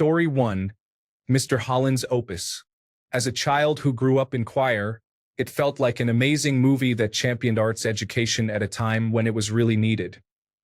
Story 1. Mr. Holland's Opus. As a child who grew up in choir, it felt like an amazing movie that championed arts education at a time when it was really needed.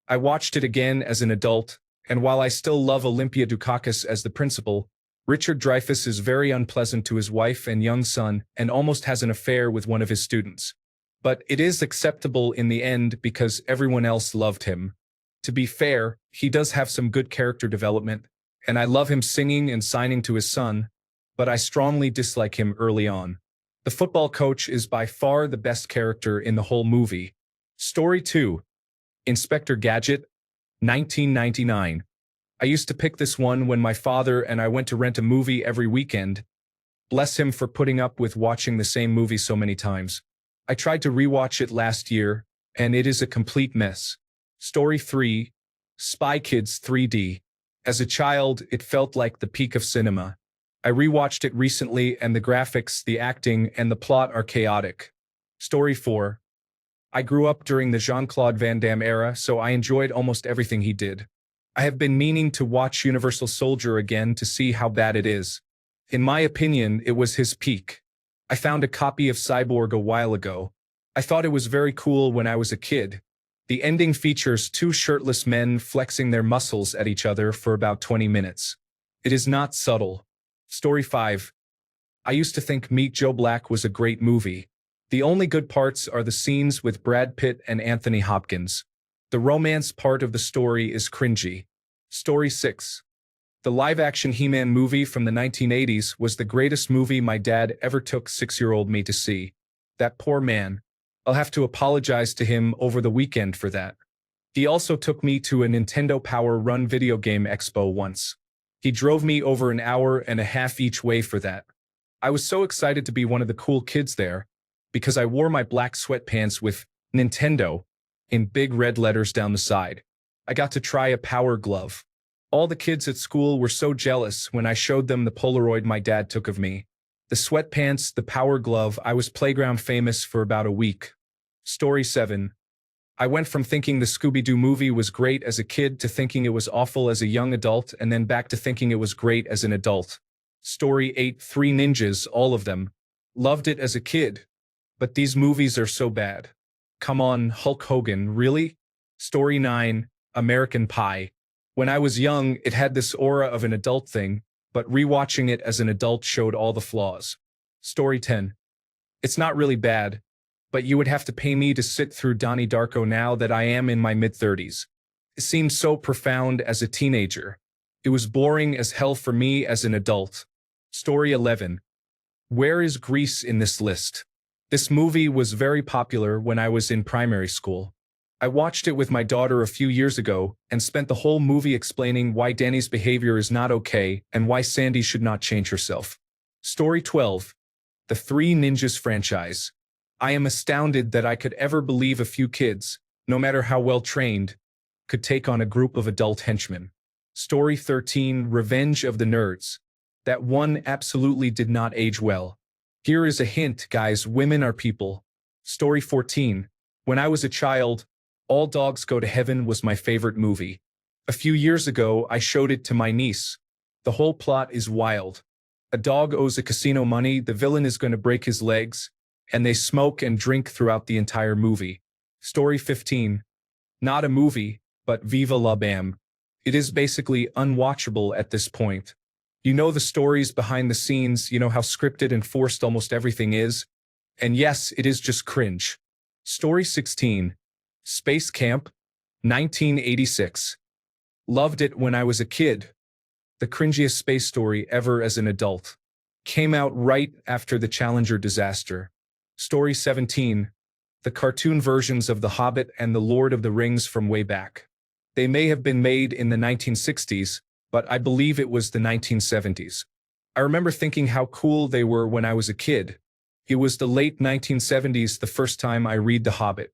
I watched it again as an adult, and while I still love Olympia Dukakis as the principal, Richard Dreyfuss is very unpleasant to his wife and young son and almost has an affair with one of his students. But it is acceptable in the end because everyone else loved him. To be fair, he does have some good character development, and I love him singing and signing to his son, but I strongly dislike him early on. The football coach is by far the best character in the whole movie. Story 2. Inspector Gadget, 1999. I used to pick this one when my father and I went to rent a movie every weekend. Bless him for putting up with watching the same movie so many times. I tried to rewatch it last year, and it is a complete mess. Story 3. Spy Kids 3D. As a child, it felt like the peak of cinema. I rewatched it recently and the graphics, the acting, and the plot are chaotic. Story 4. I grew up during the Jean-Claude Van Damme era, so I enjoyed almost everything he did. I have been meaning to watch Universal Soldier again to see how bad it is. In my opinion, it was his peak. I found a copy of Cyborg a while ago. I thought it was very cool when I was a kid. The ending features two shirtless men flexing their muscles at each other for about 20 minutes. It is not subtle. Story 5. I used to think Meet Joe Black was a great movie. The only good parts are the scenes with Brad Pitt and Anthony Hopkins. The romance part of the story is cringy. Story 6. The live-action He-Man movie from the 1980s was the greatest movie my dad ever took 6-year-old me to see. That poor man. I'll have to apologize to him over the weekend for that. He also took me to a Nintendo Power Run video game expo once. He drove me over an hour and a half each way for that. I was so excited to be one of the cool kids there, because I wore my black sweatpants with Nintendo in big red letters down the side. I got to try a power glove. All the kids at school were so jealous when I showed them the Polaroid my dad took of me. The sweatpants, the power glove, I was playground famous for about a week. Story 7. I went from thinking the Scooby-Doo movie was great as a kid to thinking it was awful as a young adult and then back to thinking it was great as an adult. Story 8. Three Ninjas, all of them. Loved it as a kid. But these movies are so bad. Come on, Hulk Hogan, really? Story 9. American Pie. When I was young, it had this aura of an adult thing, but rewatching it as an adult showed all the flaws. Story 10. It's not really bad, but you would have to pay me to sit through Donnie Darko now that I am in my mid-30s. It seemed so profound as a teenager. It was boring as hell for me as an adult. Story 11. Where is Grease in this list? This movie was very popular when I was in primary school. I watched it with my daughter a few years ago and spent the whole movie explaining why Danny's behavior is not okay and why Sandy should not change herself. Story 12. The Three Ninjas franchise. I am astounded that I could ever believe a few kids, no matter how well trained, could take on a group of adult henchmen. Story 13. Revenge of the Nerds. That one absolutely did not age well. Here is a hint, guys, women are people. Story 14. When I was a child, All Dogs Go to Heaven was my favorite movie. A few years ago, I showed it to my niece. The whole plot is wild. A dog owes a casino money, the villain is going to break his legs, and they smoke and drink throughout the entire movie. Story 15. Not a movie, but Viva la Bam. It is basically unwatchable at this point. You know the stories behind the scenes, you know how scripted and forced almost everything is. And yes, it is just cringe. Story 16. Space Camp, 1986. Loved it when I was a kid. The cringiest space story ever as an adult. Came out right after the Challenger disaster. Story 17. The cartoon versions of The Hobbit and The Lord of the Rings from way back. They may have been made in the 1960s, but I believe it was the 1970s. I remember thinking how cool they were when I was a kid. It was the late 1970s the first time I read The Hobbit.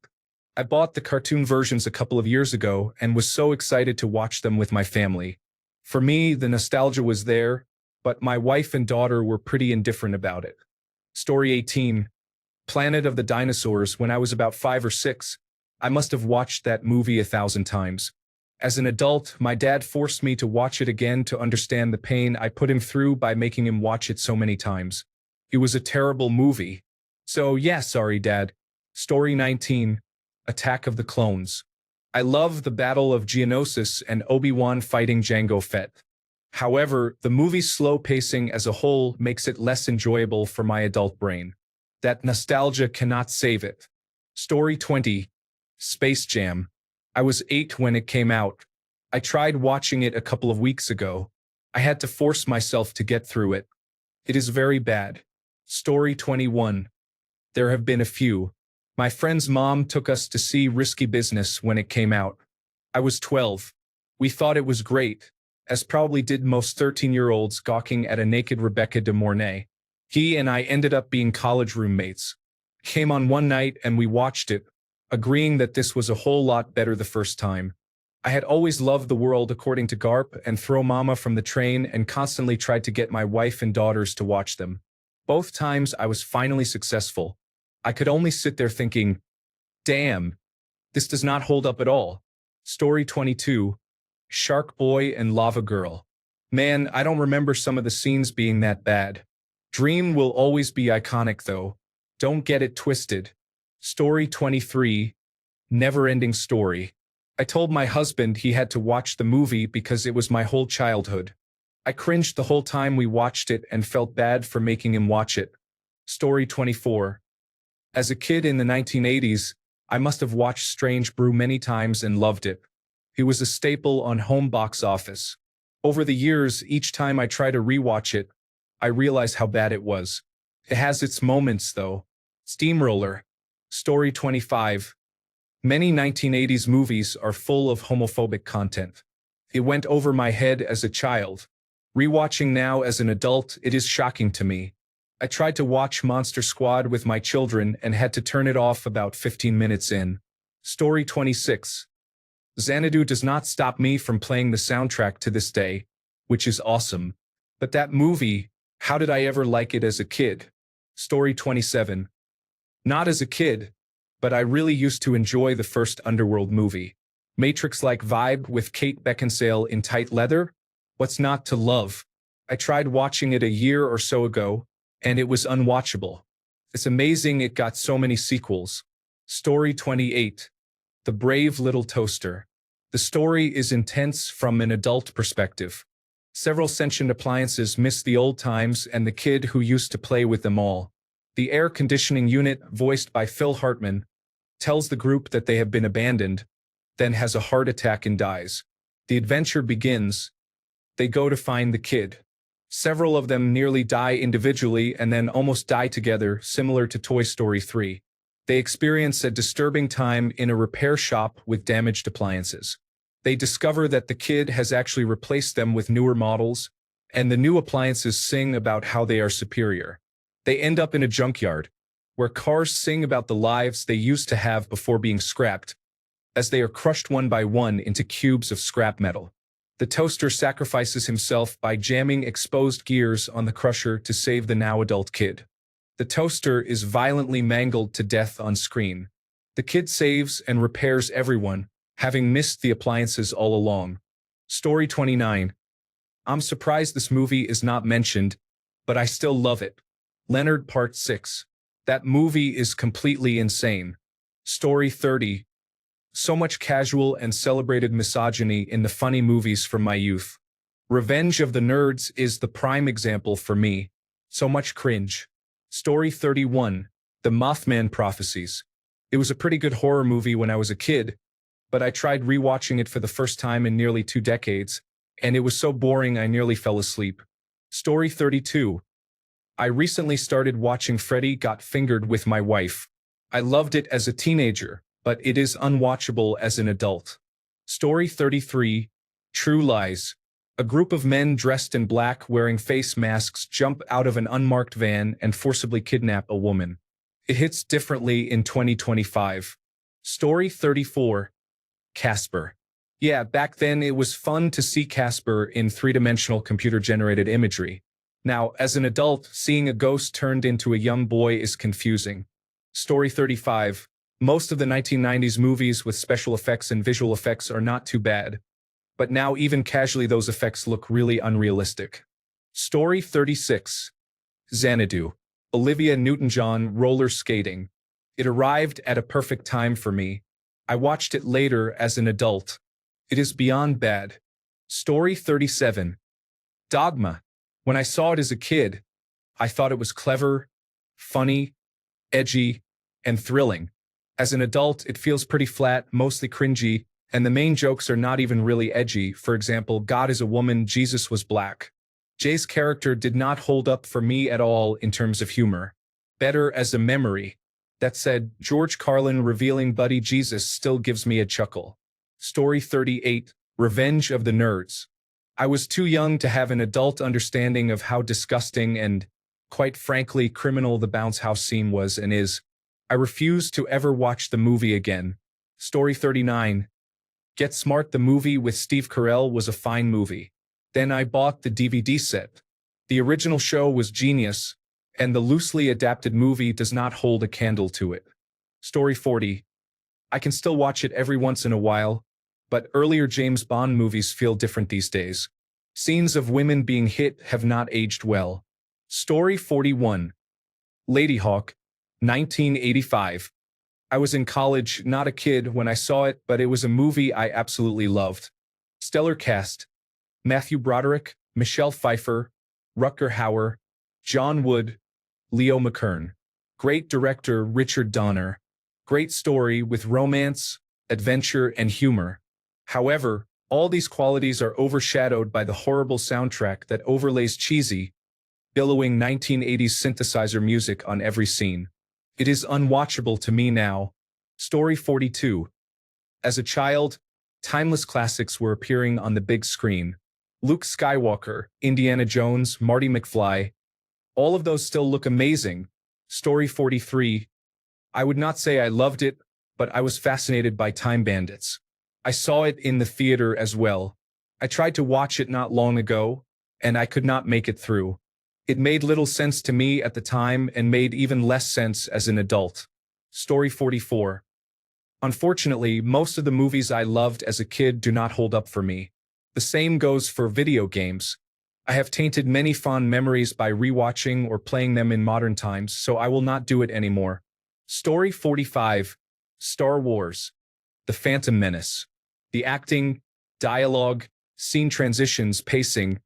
I bought the cartoon versions a couple of years ago and was so excited to watch them with my family. For me, the nostalgia was there, but my wife and daughter were pretty indifferent about it. Story 18. Planet of the Dinosaurs. When I was about 5 or 6, I must have watched that movie 1,000 times. As an adult, my dad forced me to watch it again to understand the pain I put him through by making him watch it so many times. It was a terrible movie. So yeah, sorry, Dad. Story 19, Attack of the Clones. I love the Battle of Geonosis and Obi-Wan fighting Jango Fett. However, the movie's slow pacing as a whole makes it less enjoyable for my adult brain. That nostalgia cannot save it. Story 20, Space Jam. I was 8 when it came out. I tried watching it a couple of weeks ago. I had to force myself to get through it. It is very bad. Story 21. There have been a few. My friend's mom took us to see Risky Business when it came out. I was 12. We thought it was great, as probably did most 13-year-olds gawking at a naked Rebecca de Mornay. He and I ended up being college roommates. Came on one night and we watched it, agreeing that this was a whole lot better the first time. I had always loved The World According to Garp and Throw Mama from the Train and constantly tried to get my wife and daughters to watch them. Both times I was finally successful. I could only sit there thinking, damn, this does not hold up at all. Story 22, Shark Boy and Lava Girl. Man, I don't remember some of the scenes being that bad. Dream will always be iconic though. Don't get it twisted. Story 23, Never-Ending Story. I told my husband he had to watch the movie because it was my whole childhood. I cringed the whole time we watched it and felt bad for making him watch it. Story 24. As a kid in the 1980s, I must have watched Strange Brew many times and loved it. It was a staple on home box office. Over the years, each time I try to rewatch it, I realize how bad it was. It has its moments though. Steamroller. Story 25. Many 1980s movies are full of homophobic content. It went over my head as a child. Rewatching now as an adult, it is shocking to me. I tried to watch Monster Squad with my children and had to turn it off about 15 minutes in. Story 26. Xanadu does not stop me from playing the soundtrack to this day, which is awesome. But that movie, how did I ever like it as a kid? Story 27. Not as a kid, but I really used to enjoy the first Underworld movie. Matrix-like vibe with Kate Beckinsale in tight leather? What's not to love? I tried watching it a year or so ago, and it was unwatchable. It's amazing it got so many sequels. Story 28. The Brave Little Toaster. The story is intense from an adult perspective. Several sentient appliances miss the old times and the kid who used to play with them all. The air conditioning unit, voiced by Phil Hartman, tells the group that they have been abandoned, then has a heart attack and dies. The adventure begins. They go to find the kid. Several of them nearly die individually and then almost die together, similar to Toy Story 3. They experience a disturbing time in a repair shop with damaged appliances. They discover that the kid has actually replaced them with newer models, and the new appliances sing about how they are superior. They end up in a junkyard, where cars sing about the lives they used to have before being scrapped, as they are crushed one by one into cubes of scrap metal. The toaster sacrifices himself by jamming exposed gears on the crusher to save the now-adult kid. The toaster is violently mangled to death on screen. The kid saves and repairs everyone, having missed the appliances all along. Story 29. I'm surprised this movie is not mentioned, but I still love it. Leonard Part 6. That movie is completely insane. Story 30. So much casual and celebrated misogyny in the funny movies from my youth. Revenge of the Nerds is the prime example for me. So much cringe. Story 31. The Mothman Prophecies. It was a pretty good horror movie when I was a kid, but I tried rewatching it for the first time in nearly 2 decades, and it was so boring I nearly fell asleep. Story 32. I recently started watching Freddy Got Fingered with my wife. I loved it as a teenager, but it is unwatchable as an adult. Story 33. True Lies. A group of men dressed in black wearing face masks jump out of an unmarked van and forcibly kidnap a woman. It hits differently in 2025. Story 34. Casper. Yeah, back then it was fun to see Casper in 3-dimensional computer-generated imagery. Now, as an adult, seeing a ghost turned into a young boy is confusing. Story 35. Most of the 1990s movies with special effects and visual effects are not too bad, but now even casually those effects look really unrealistic. Story 36. Xanadu. Olivia Newton-John roller skating. It arrived at a perfect time for me. I watched it later as an adult. It is beyond bad. Story 37. Dogma. When I saw it as a kid, I thought it was clever, funny, edgy, and thrilling. As an adult, it feels pretty flat, mostly cringy, and the main jokes are not even really edgy. For example, God is a woman, Jesus was black. Jay's character did not hold up for me at all in terms of humor. Better as a memory. That said, George Carlin revealing Buddy Jesus still gives me a chuckle. Story 38. Revenge of the Nerds. I was too young to have an adult understanding of how disgusting and, quite frankly, criminal the bounce house scene was and is. I refused to ever watch the movie again. Story 39. Get Smart. The movie with Steve Carell was a fine movie. Then I bought the DVD set. The original show was genius, and the loosely adapted movie does not hold a candle to it. Story 40. I can still watch it every once in a while, but earlier James Bond movies feel different these days. Scenes of women being hit have not aged well. Story 41. Ladyhawke, 1985. I was in college, not a kid when I saw it, but it was a movie I absolutely loved. Stellar cast. Matthew Broderick, Michelle Pfeiffer, Rutger Hauer, John Wood, Leo McKern. Great director Richard Donner. Great story with romance, adventure, and humor. However, all these qualities are overshadowed by the horrible soundtrack that overlays cheesy, billowing 1980s synthesizer music on every scene. It is unwatchable to me now. Story 42. As a child, timeless classics were appearing on the big screen. Luke Skywalker, Indiana Jones, Marty McFly. All of those still look amazing. Story 43. I would not say I loved it, but I was fascinated by Time Bandits. I saw it in the theater as well. I tried to watch it not long ago, and I could not make it through. It made little sense to me at the time and made even less sense as an adult. Story 44. Unfortunately, most of the movies I loved as a kid do not hold up for me. The same goes for video games. I have tainted many fond memories by rewatching or playing them in modern times, so I will not do it anymore. Story 45. Star Wars. The Phantom Menace. The acting, dialogue, scene transitions, pacing,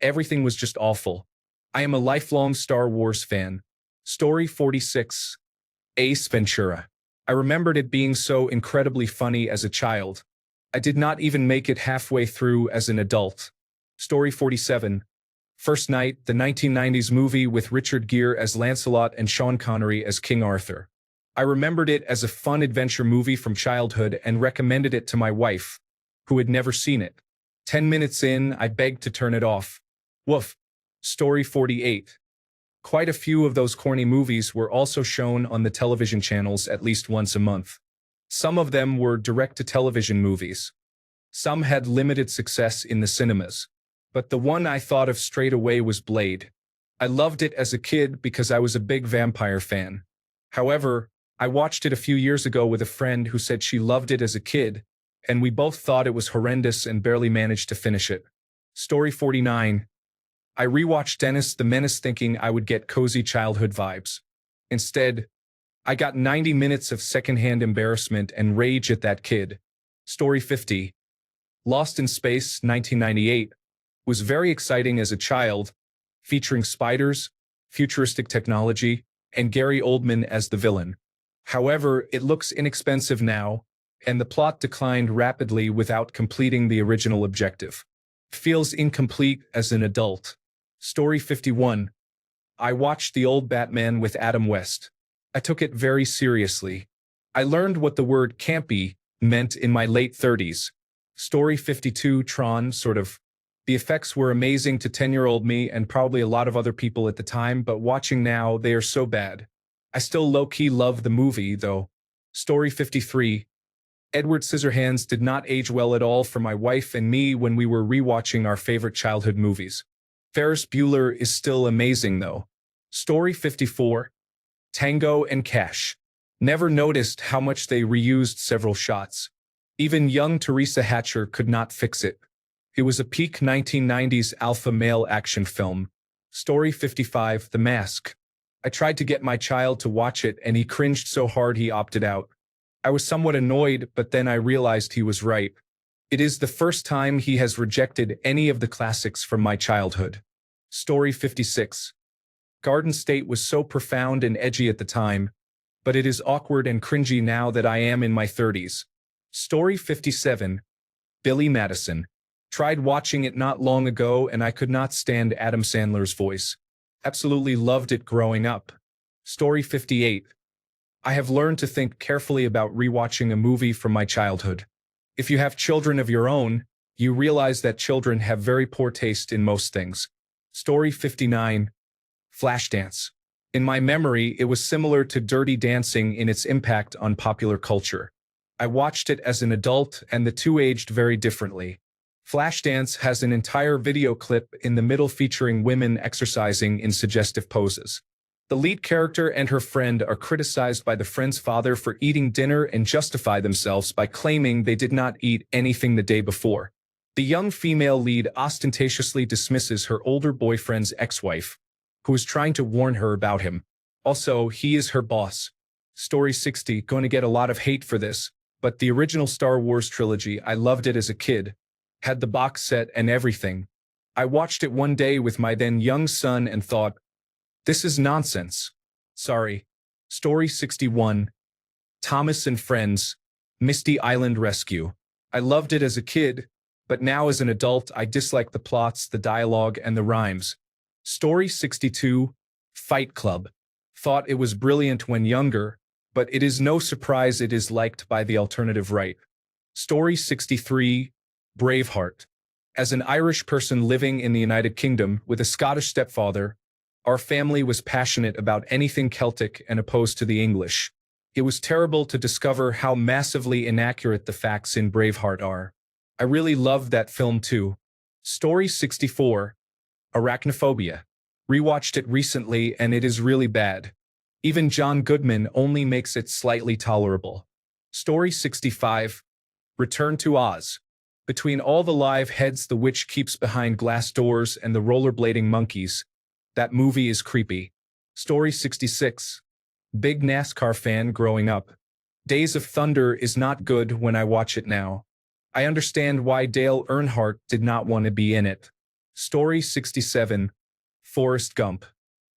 everything was just awful. I am a lifelong Star Wars fan. Story 46. Ace Ventura. I remembered it being so incredibly funny as a child. I did not even make it halfway through as an adult. Story 47. First Night, the 1990s movie with Richard Gere as Lancelot and Sean Connery as King Arthur. I remembered it as a fun adventure movie from childhood and recommended it to my wife, who had never seen it. 10 minutes in, I begged to turn it off. Woof. Story 48. Quite a few of those corny movies were also shown on the television channels at least once a month. Some of them were direct-to-television movies. Some had limited success in the cinemas. But the one I thought of straight away was Blade. I loved it as a kid because I was a big vampire fan. However, I watched it a few years ago with a friend who said she loved it as a kid, and we both thought it was horrendous and barely managed to finish it. Story 49. I rewatched Dennis the Menace thinking I would get cozy childhood vibes. Instead, I got 90 minutes of secondhand embarrassment and rage at that kid. Story 50. Lost in Space, 1998, was very exciting as a child, featuring spiders, futuristic technology, and Gary Oldman as the villain. However, it looks inexpensive now, and the plot declined rapidly without completing the original objective. Feels incomplete as an adult. Story 51. I watched the old Batman with Adam West. I took it very seriously. I learned what the word campy meant in my late 30s. Story 52. Tron, sort of. The effects were amazing to 10-year-old me and probably a lot of other people at the time, but watching now, they are so bad. I still low-key love the movie, though. Story 53. Edward Scissorhands did not age well at all for my wife and me when we were rewatching our favorite childhood movies. Ferris Bueller is still amazing, though. Story 54. Tango and Cash. Never noticed how much they reused several shots. Even young Teresa Hatcher could not fix it. It was a peak 1990s alpha male action film. Story 55, The Mask. I tried to get my child to watch it and he cringed so hard he opted out. I was somewhat annoyed, but then I realized he was right. It is the first time he has rejected any of the classics from my childhood. Story 56. Garden State was so profound and edgy at the time, but it is awkward and cringy now that I am in my 30s. Story 57. Billy Madison. Tried watching it not long ago and I could not stand Adam Sandler's voice. Absolutely loved it growing up. Story 58. I have learned to think carefully about rewatching a movie from my childhood. If you have children of your own, you realize that children have very poor taste in most things. Story 59. Flashdance. In my memory, it was similar to Dirty Dancing in its impact on popular culture. I watched it as an adult and the two aged very differently. Flashdance has an entire video clip in the middle featuring women exercising in suggestive poses. The lead character and her friend are criticized by the friend's father for eating dinner and justify themselves by claiming they did not eat anything the day before. The young female lead ostentatiously dismisses her older boyfriend's ex-wife, who is trying to warn her about him. Also, he is her boss. Story 60, going to get a lot of hate for this, but the original Star Wars trilogy, I loved it as a kid. Had the box set and everything. I watched it one day with my then young son and thought, this is nonsense. Sorry. Story 61. Thomas and Friends. Misty Island Rescue. I loved it as a kid, but now as an adult I dislike the plots, the dialogue, and the rhymes. Story 62. Fight Club. Thought it was brilliant when younger, but it is no surprise it is liked by the alternative right. Story 63. Braveheart. As an Irish person living in the United Kingdom with a Scottish stepfather, our family was passionate about anything Celtic and opposed to the English. It was terrible to discover how massively inaccurate the facts in Braveheart are. I really loved that film too. Story 64. Arachnophobia. Rewatched it recently and it is really bad. Even John Goodman only makes it slightly tolerable. Story 65. Return to Oz. Between all the live heads the witch keeps behind glass doors and the rollerblading monkeys, that movie is creepy. Story 66. Big NASCAR fan growing up. Days of Thunder is not good when I watch it now. I understand why Dale Earnhardt did not want to be in it. Story 67. Forrest Gump.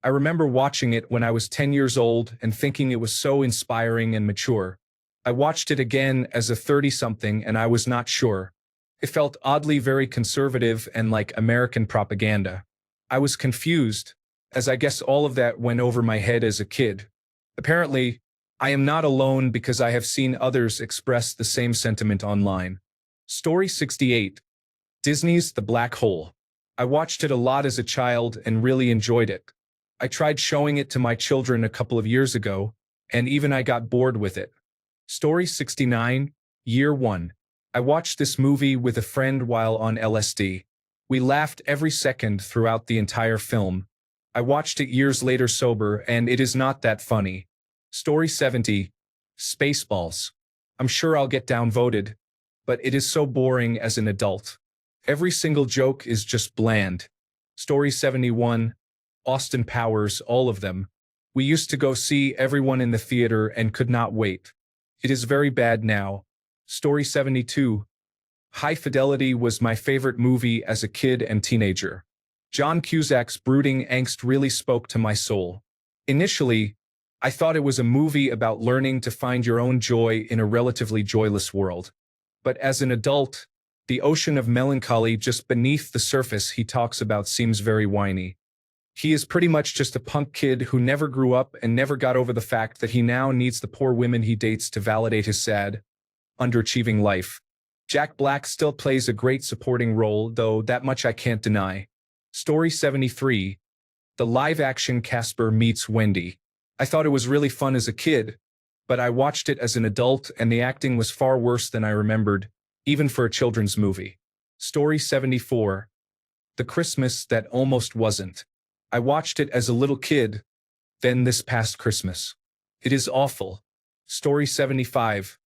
I remember watching it when I was 10 years old and thinking it was so inspiring and mature. I watched it again as a 30-something and I was not sure. It felt oddly very conservative and like American propaganda. I was confused, as I guess all of that went over my head as a kid. Apparently, I am not alone because I have seen others express the same sentiment online. Story 68. Disney's The Black Hole. I watched it a lot as a child and really enjoyed it. I tried showing it to my children a couple of years ago, and even I got bored with it. Story 69. Year 1. I watched this movie with a friend while on LSD. We laughed every second throughout the entire film. I watched it years later sober, and it is not that funny. Story 70. Spaceballs. I'm sure I'll get downvoted, but it is so boring as an adult. Every single joke is just bland. Story 71. Austin Powers, all of them. We used to go see everyone in the theater and could not wait. It is very bad now. Story 72. High Fidelity was my favorite movie as a kid and teenager. John Cusack's brooding angst really spoke to my soul. Initially, I thought it was a movie about learning to find your own joy in a relatively joyless world. But as an adult, the ocean of melancholy just beneath the surface he talks about seems very whiny. He is pretty much just a punk kid who never grew up and never got over the fact that he now needs the poor women he dates to validate his sad, underachieving life. Jack Black still plays a great supporting role, though that much I can't deny. Story 73. The live-action Casper Meets Wendy. I thought it was really fun as a kid, but I watched it as an adult and the acting was far worse than I remembered, even for a children's movie. Story 74. The Christmas That Almost Wasn't. I watched it as a little kid, then this past Christmas. It is awful. Story 75.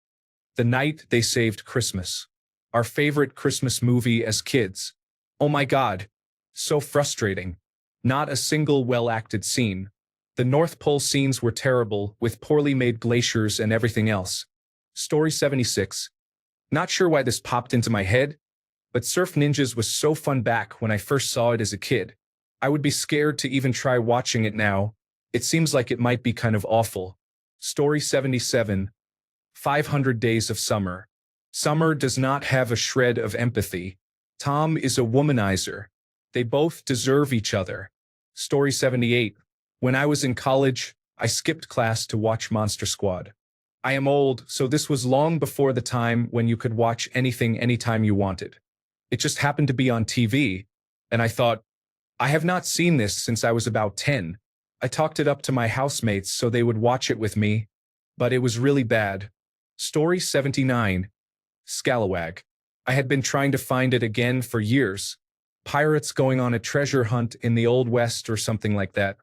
The Night They Saved Christmas. Our favorite Christmas movie as kids. Oh my God. So frustrating. Not a single well-acted scene. The North Pole scenes were terrible, with poorly made glaciers and everything else. Story 76. Not sure why this popped into my head, but Surf Ninjas was so fun back when I first saw it as a kid. I would be scared to even try watching it now. It seems like it might be kind of awful. Story 77. 500 Days of Summer. Summer does not have a shred of empathy. Tom is a womanizer. They both deserve each other. Story 78. When I was in college, I skipped class to watch Monster Squad. I am old, so this was long before the time when you could watch anything anytime you wanted. It just happened to be on TV, and I thought, I have not seen this since I was about 10. I talked it up to my housemates so they would watch it with me, but it was really bad. Story 79. Scalawag. I had been trying to find it again for years. Pirates going on a treasure hunt in the Old West or something like that.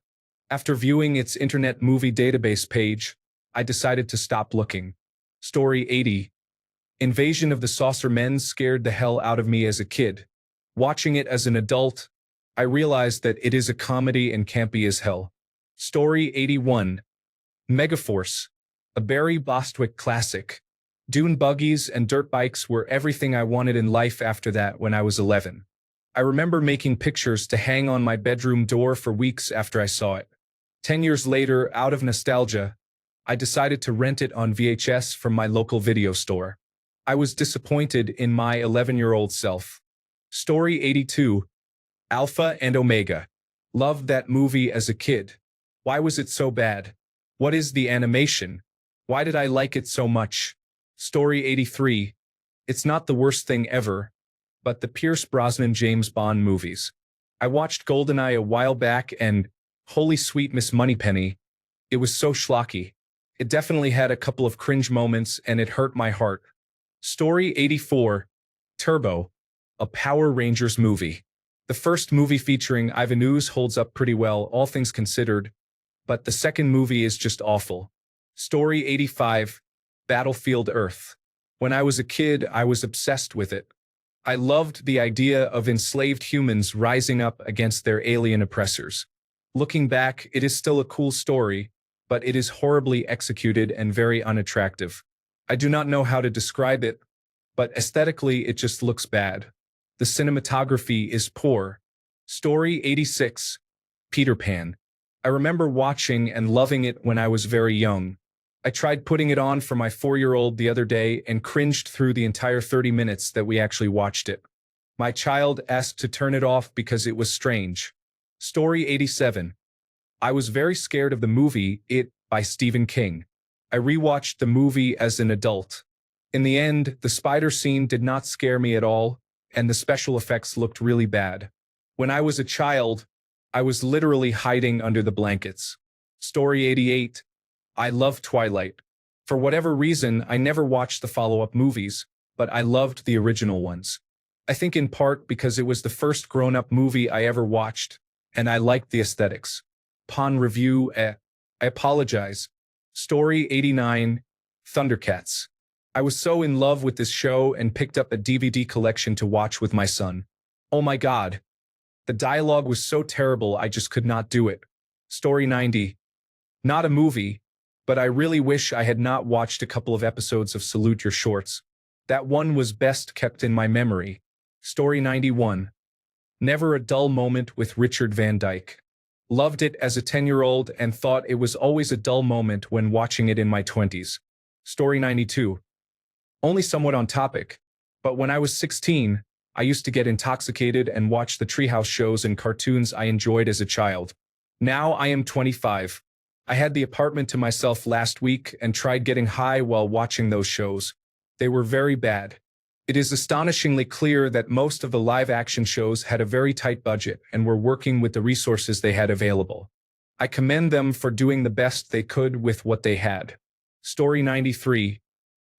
After viewing its Internet Movie Database page, I decided to stop looking. Story 80. Invasion of the Saucer Men scared the hell out of me as a kid. Watching it as an adult, I realized that it is a comedy and campy as hell. Story 81. Megaforce. A Barry Bostwick classic. Dune buggies and dirt bikes were everything I wanted in life after that when I was 11. I remember making pictures to hang on my bedroom door for weeks after I saw it. 10 years later, out of nostalgia, I decided to rent it on VHS from my local video store. I was disappointed in my 11-year-old self. Story 82. Alpha and Omega. Loved that movie as a kid. Why was it so bad? What is the animation? Why did I like it so much? Story 83. It's not the worst thing ever, but the Pierce Brosnan James Bond movies. I watched GoldenEye a while back and, holy sweet Miss Moneypenny, it was so schlocky. It definitely had a couple of cringe moments and it hurt my heart. Story 84. Turbo. A Power Rangers movie. The first movie featuring Ivan Ooze holds up pretty well, all things considered, but the second movie is just awful. Story 85. Battlefield Earth. When I was a kid, I was obsessed with it. I loved the idea of enslaved humans rising up against their alien oppressors. Looking back, it is still a cool story, but it is horribly executed and very unattractive. I do not know how to describe it, but aesthetically it just looks bad. The cinematography is poor. Story 86. Peter Pan. I remember watching and loving it when I was very young. I tried putting it on for my 4-year-old the other day and cringed through the entire 30 minutes that we actually watched it. My child asked to turn it off because it was strange. Story 87. I was very scared of the movie It by Stephen King. I rewatched the movie as an adult. In the end, the spider scene did not scare me at all, and the special effects looked really bad. When I was a child, I was literally hiding under the blankets. Story 88. I love Twilight. For whatever reason, I never watched the follow-up movies, but I loved the original ones. I think in part because it was the first grown-up movie I ever watched, and I liked the aesthetics. Upon review, I apologize. Story 89. Thundercats. I was so in love with this show and picked up a DVD collection to watch with my son. Oh my God. The dialogue was so terrible I just could not do it. Story 90. Not a movie, but I really wish I had not watched a couple of episodes of Salute Your Shorts. That one was best kept in my memory. Story 91. Never a dull moment with Richard Van Dyke. Loved it as a 10-year-old and thought it was always a dull moment when watching it in my 20s. Story 92. Only somewhat on topic, but when I was 16, I used to get intoxicated and watch the Treehouse shows and cartoons I enjoyed as a child. Now I am 25. I had the apartment to myself last week and tried getting high while watching those shows. They were very bad. It is astonishingly clear that most of the live-action shows had a very tight budget and were working with the resources they had available. I commend them for doing the best they could with what they had. Story 93.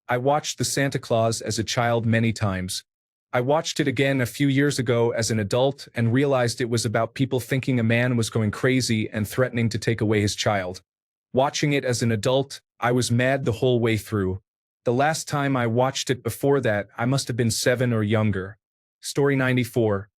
I watched The Santa Claus as a child many times. I watched it again a few years ago as an adult and realized it was about people thinking a man was going crazy and threatening to take away his child. Watching it as an adult, I was mad the whole way through. The last time I watched it before that, I must have been 7 or younger. Story 94.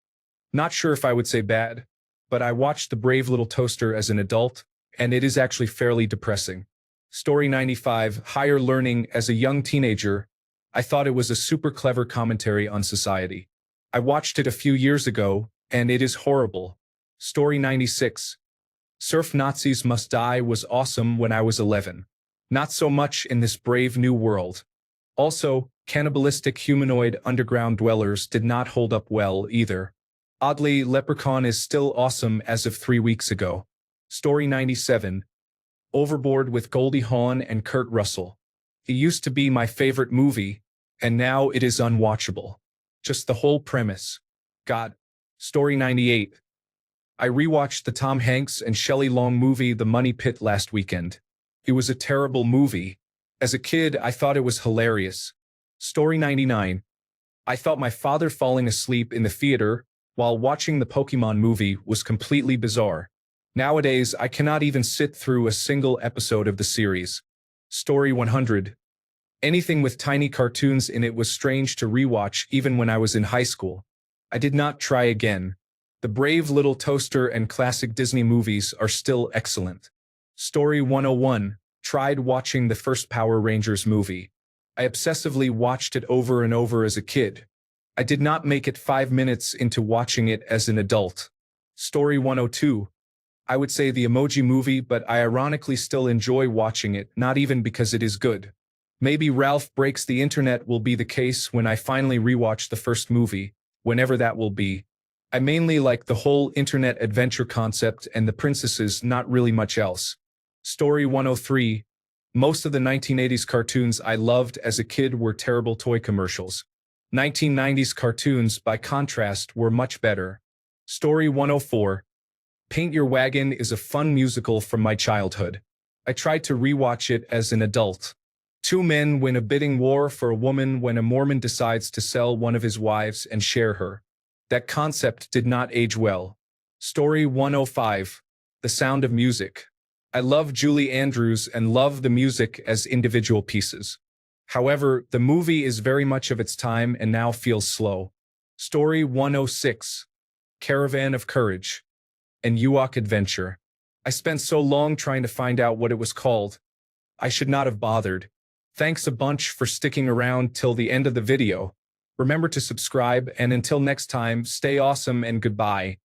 Not sure if I would say bad, but I watched The Brave Little Toaster as an adult, and it is actually fairly depressing. Story 95. Higher Learning. As a young teenager, I thought it was a super clever commentary on society. I watched it a few years ago, and it is horrible. Story 96. Surf Nazis Must Die was awesome when I was 11. Not so much in this brave new world. Also, cannibalistic humanoid underground dwellers did not hold up well either. Oddly, Leprechaun is still awesome as of 3 weeks ago. Story 97. Overboard with Goldie Hawn and Kurt Russell. It used to be my favorite movie, and now it is unwatchable. Just the whole premise. God. Story 98. I rewatched the Tom Hanks and Shelley Long movie The Money Pit last weekend. It was a terrible movie. As a kid, I thought it was hilarious. Story 99. I thought my father falling asleep in the theater while watching the Pokemon movie was completely bizarre. Nowadays, I cannot even sit through a single episode of the series. Story 100. Anything with tiny cartoons in it was strange to rewatch even when I was in high school. I did not try again. The Brave Little Toaster and classic Disney movies are still excellent. Story 101. Tried watching the first Power Rangers movie. I obsessively watched it over and over as a kid. I did not make it 5 minutes into watching it as an adult. Story 102. I would say the Emoji Movie, but I ironically still enjoy watching it, not even because it is good. Maybe Ralph Breaks the Internet will be the case when I finally rewatch the first movie, whenever that will be. I mainly like the whole internet adventure concept and the princesses, not really much else. Story 103. Most of the 1980s cartoons I loved as a kid were terrible toy commercials. 1990s cartoons, by contrast, were much better. Story 104. Paint Your Wagon is a fun musical from my childhood. I tried to rewatch it as an adult. Two men win a bidding war for a woman when a Mormon decides to sell one of his wives and share her. That concept did not age well. Story 105. The Sound of Music. I love Julie Andrews and love the music as individual pieces. However, the movie is very much of its time and now feels slow. Story 106. Caravan of Courage. An Ewok Adventure. I spent so long trying to find out what it was called. I should not have bothered. Thanks a bunch for sticking around till the end of the video. Remember to subscribe, and until next time, stay awesome and goodbye.